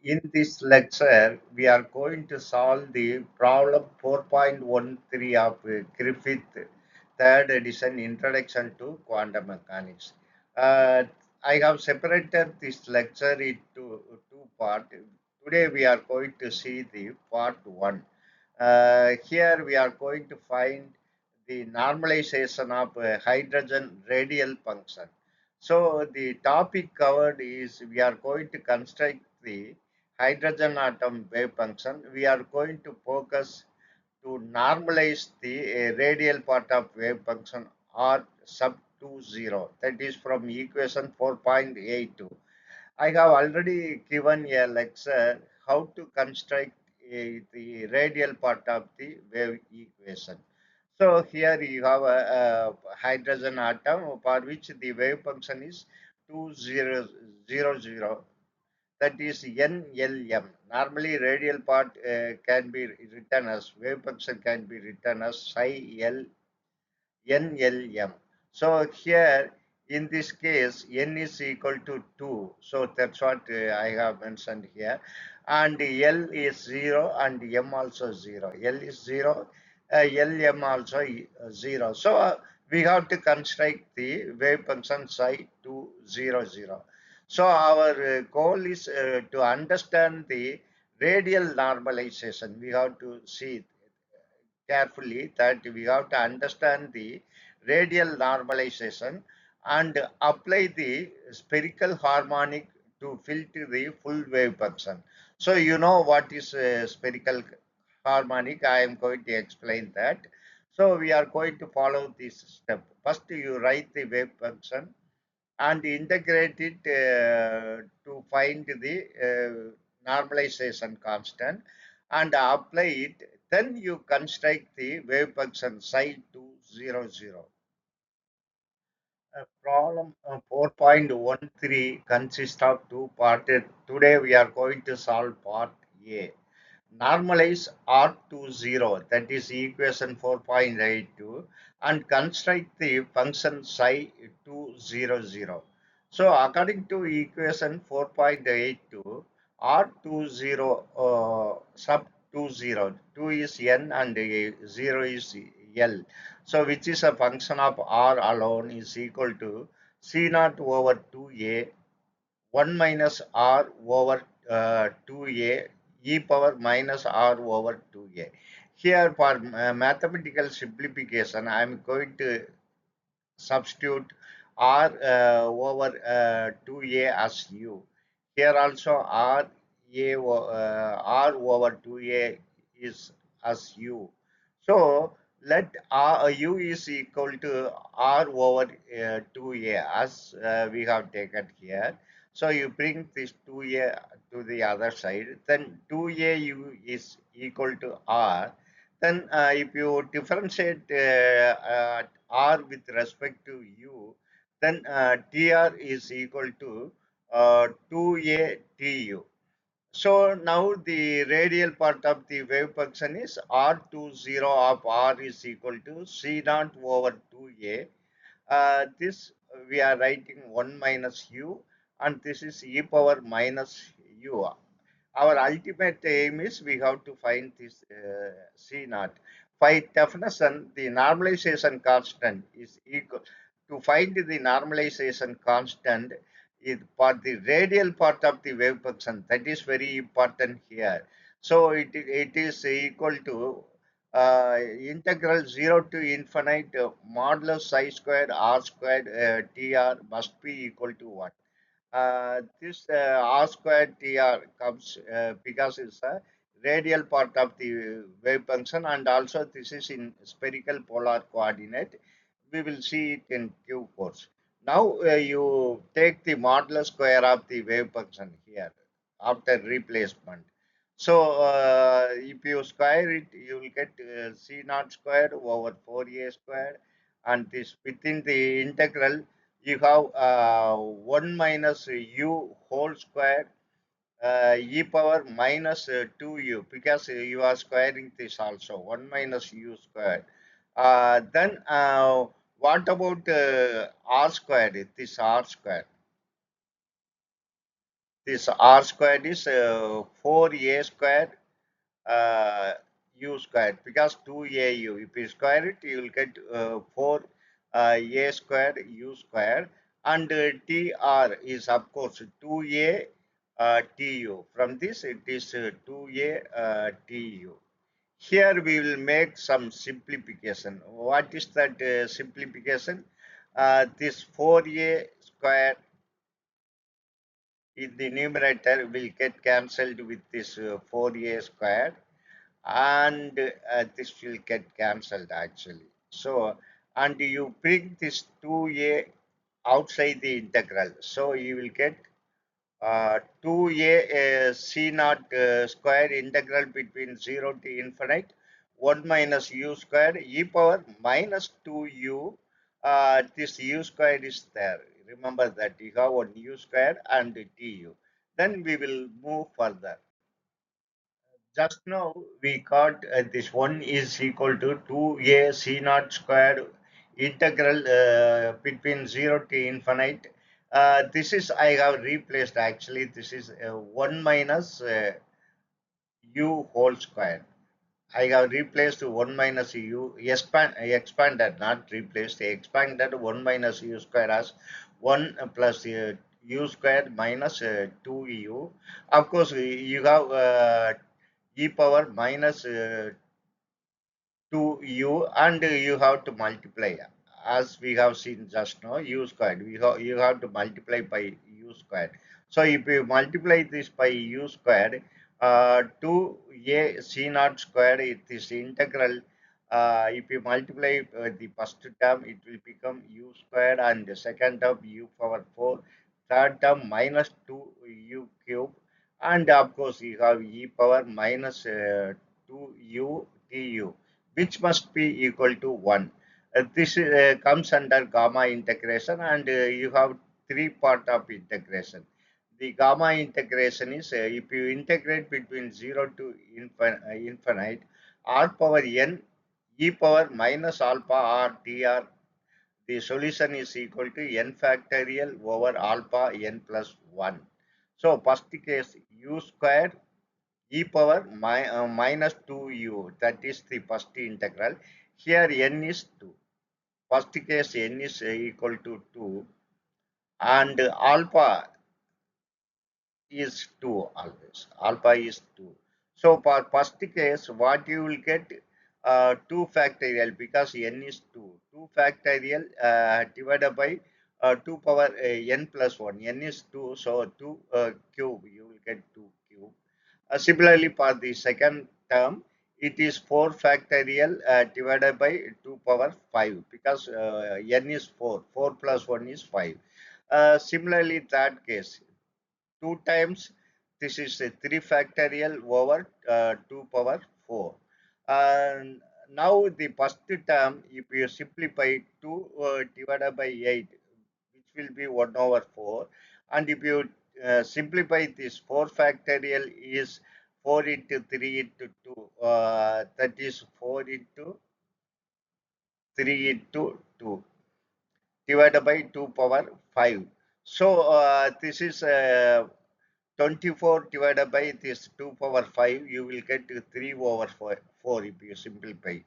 In this lecture, we are going to solve the problem 4.13 of Griffith, third edition, Introduction to Quantum Mechanics. Uh, I have separated this lecture into two parts. Today, we are going to see the part one. Here, we are going to find the normalization of hydrogen radial function. So the topic covered is we are going to construct the hydrogen atom wave function. We are going to focus to normalize the radial part of wave function R sub 20. That is from equation 4.82. I have already given a lecture how to construct the radial part of the wave equation. So here you have a hydrogen atom for which the wave function is 2000. That is NLM. Normally radial part can be written as wave function can be written as psi L NLM. So here in this case n is equal to 2. So that's what I have mentioned here. And L is 0 and M also 0. L is 0, LM also 0. So we have to construct the wave function psi 200. So our goal is to understand the radial normalization. We have to see carefully that we have to understand the radial normalization and apply the spherical harmonic to filter the full wave function. So you know what is spherical harmonic. I am going to explain that. So we are going to follow this step. First you write the wave function and integrate it to find the normalization constant and apply it. Then you construct the wave function psi 200. Problem 4.13 consists of two parts. Today we are going to solve part A. Normalize R20, that is equation 4.82, and construct the function psi 200. So according to equation 4.82, R20 sub 20, 2 is n and 0 is L. So which is a function of R alone is equal to C naught over 2a 1 minus R over 2a e power minus R over 2a. Here for mathematical simplification, I am going to substitute R over 2a as u. Here also R over 2a is as u. So let u is equal to R over 2a as we have taken here. So you bring this 2a to the other side. Then 2a u is equal to R. Then if you differentiate R with respect to U, then TR is equal to 2A TU. So now the radial part of the wave function is R20 of R is equal to C naught over 2A. This we are writing 1 minus U, and this is e power minus U. Our ultimate aim is we have to find this C naught. By definition, the normalization constant is equal to find the normalization constant is for the radial part of the wave function. That is very important here. So it is equal to integral 0 to infinite modulus psi squared r squared tr must be equal to 1. This r squared tr comes because it's a radial part of the wave function, and also this is in spherical polar coordinate. We will see it in due course. Now you take the modulus square of the wave function here after replacement. So if you square it, you will get C naught squared over 4A squared, and this within the integral you have 1 minus u whole square e power minus 2u, because you are squaring this also 1 minus u squared. Then what about r squared? This r square. This r squared is 4a squared uh, u squared, because 2au. If you square it, you will get 4 a squared u squared, and tr is of course 2a tu. From this, it is 2a tu. Here we will make some simplification. What is that simplification? This 4a square in the numerator will get cancelled with this 4a squared, and this will get cancelled actually. So, and you bring this 2a outside the integral. So, you will get 2a c naught square integral between 0 to infinite 1 minus u square e power minus 2u. This u square is there. Remember that you have one u square and tu. Then we will move further. Just now we got this one is equal to 2a c naught squared integral between 0 to infinite. This is I have replaced actually. This is 1 minus u whole square. I have replaced 1 minus u, expanded, not replaced, expanded 1 minus u square as 1 plus u square minus 2u. Of course, you have e power minus 2u, and you have to multiply, as we have seen just now, u squared. You have to multiply by u squared. So if you multiply this by u squared, 2a c naught squared, it is integral. If you multiply the first term, it will become u squared, and the second term u power 4, third term minus 2u cube, and of course you have e power minus 2u du, which must be equal to 1. This comes under gamma integration, and you have three part of integration. The gamma integration is if you integrate between 0 to infinite, r power n e power minus alpha r dr, the solution is equal to n factorial over alpha n plus 1. So first case u square e power minus 2u, that is the first integral. Here n is 2. First case n is equal to 2, and alpha is 2 always. Alpha is 2. So for first case, what you will get 2 factorial, because n is 2. 2 factorial divided by 2 power n plus 1. N is 2, so 2 cube, you will get 2 cube. Similarly, for the second term, it is 4 factorial divided by 2 power 5, because n is 4. 4 plus 1 is 5. Similarly, third case, 2 times, this is a 3 factorial over 2 power 4. And now the first term, if you simplify 2 divided by 8, which will be 1 over 4, and if you simplify this 4 factorial is 4 into 3 into 2, that is 4 into 3 into 2 divided by 2 power 5. So this is 24 divided by this 2 power 5, you will get 3 over 4 if you simplify.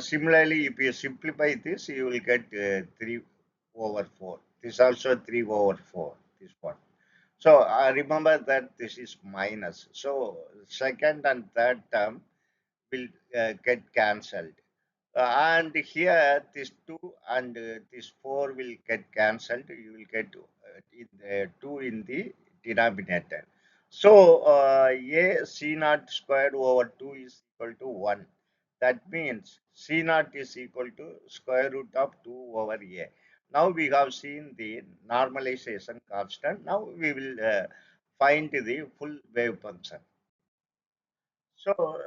Similarly, if you simplify this, you will get 3 over 4. This also 3 over 4, this one. So remember that this is minus. So second and third term will get cancelled. And here this 2 and this 4 will get cancelled. You will get 2 in the denominator. So a c naught squared over 2 is equal to 1. That means c naught is equal to square root of 2 over a. Now we have seen the normalization constant. Now we will find the full wave function. So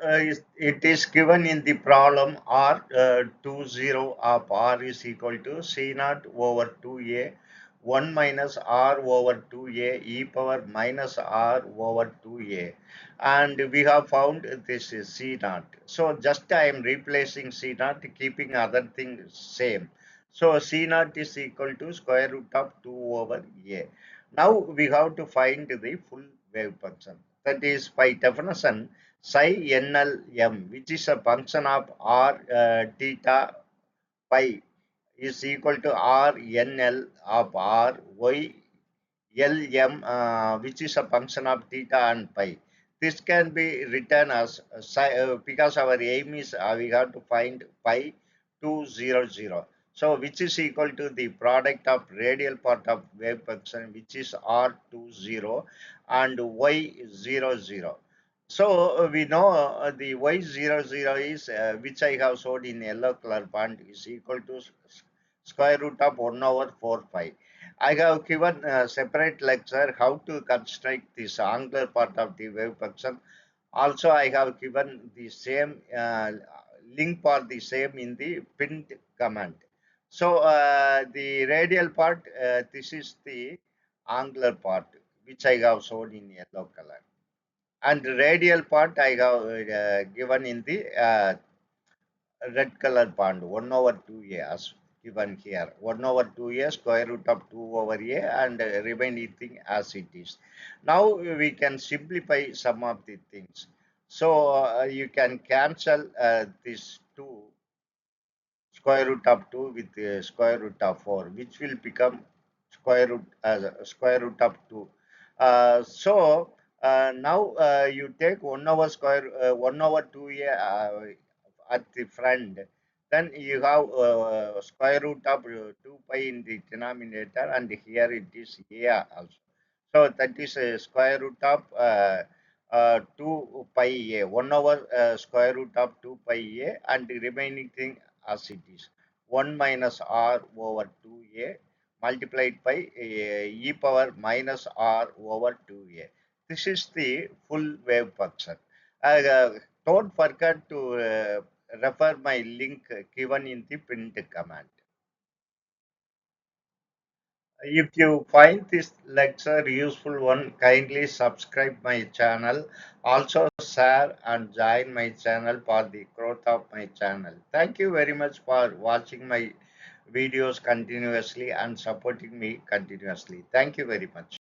it is given in the problem R20 of R is equal to C naught over 2A 1 minus R over 2A e power minus R over 2A, and we have found this is C naught. So just I am replacing C naught, keeping other things same. So C naught is equal to square root of 2 over A. Now we have to find the full wave function. That is by definition psi NLM, which is a function of r theta pi is equal to r NL of r y Lm, which is a function of theta and pi. This can be written as because our aim is we have to find pi 200. So which is equal to the product of radial part of wave function, which is r20 and y00. So we know the y00 is which I have showed in yellow color band is equal to square root of 1 over 4 pi. I have given a separate lecture how to construct this angular part of the wave function. Also, I have given the same link for the same in the pinned comment. So, the radial part, this is the angular part, which I have shown in yellow color. And the radial part I have given in the red color band 1 over 2a as given here 1 over 2a square root of 2 over a and remaining thing as it is. Now we can simplify some of the things. So you can cancel this 2 square root of 2 with square root of 4, which will become square root of 2. Now you take 1 over 1 over 2a at the front, then you have square root of 2 pi in the denominator, and here it is a also. So that is a square root of 2 pi a, 1 over square root of 2 pi a, and the remaining thing as it is 1 minus r over 2a multiplied by e power minus r over 2a. This is the full wave function. Don't forget to refer my link given in the pinned command. If you find this lecture useful one, kindly subscribe my channel. Also share and join my channel for the growth of my channel. Thank you very much for watching my videos continuously and supporting me continuously. Thank you very much.